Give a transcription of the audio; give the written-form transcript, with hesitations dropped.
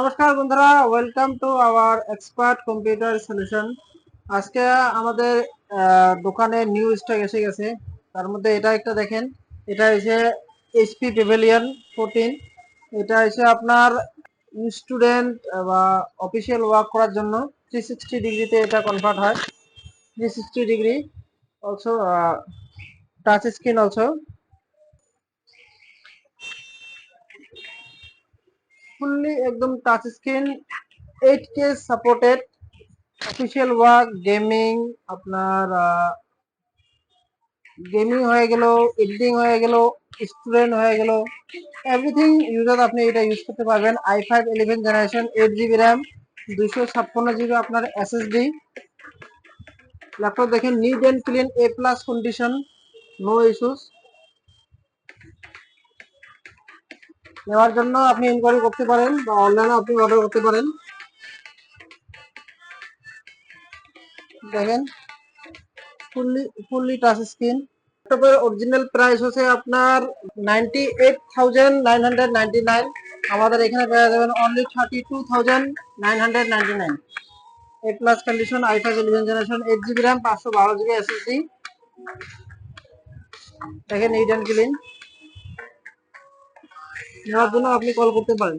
নমস্কার বন্ধুরা, welcome to our expert computer solution. আজকে আমাদের দোকানে নিউ স্টক এসে গেছে। তার মধ্যে এটা একটা দেখেন, এটা হচ্ছে এইচপি প্যাভিলিয়ন 14। এটা হচ্ছে আপনার স্টুডেন্ট বা অফিসিয়াল ওয়ার্ক করার জন্য 360 ডিগ্রিতে এটা কনভার্ট হয়। 360 degree also, touch screen also, fully একদম touch screen, 8K supported, official work, gaming, আপনার গেমিং হয়ে গেল, এডিটিং হয়ে গেল, স্টুডেন্ট হয়ে গেল, এভরিথিং ইউজার আপনি এটা ইউজ করতে পারবেন। i5 11 generation, 8 GB RAM, 256 GB আপনার SSD। ল্যাপটপ দেখেন, neat and clean, A+ condition, no issues. নেওয়ার জন্য আপনি ইনকোয়ারি করতে পারেন বা অনলাইনে আপনি অর্ডার করতে পারেন। দেখেন, ফুললি টাচ স্ক্রিন। ল্যাপটপের অরিজিনাল প্রাইস হচ্ছে আপনার 98,999। আমাদের এখানে পেয়ে যাবেন only 32,999। A+ condition, i5 11 generation, 8 GB RAM, 512 GB SSD। দেখেন, নিট অ্যান্ড ক্লিন। নেওয়ার জন্য আপনি কল করতে পারেন।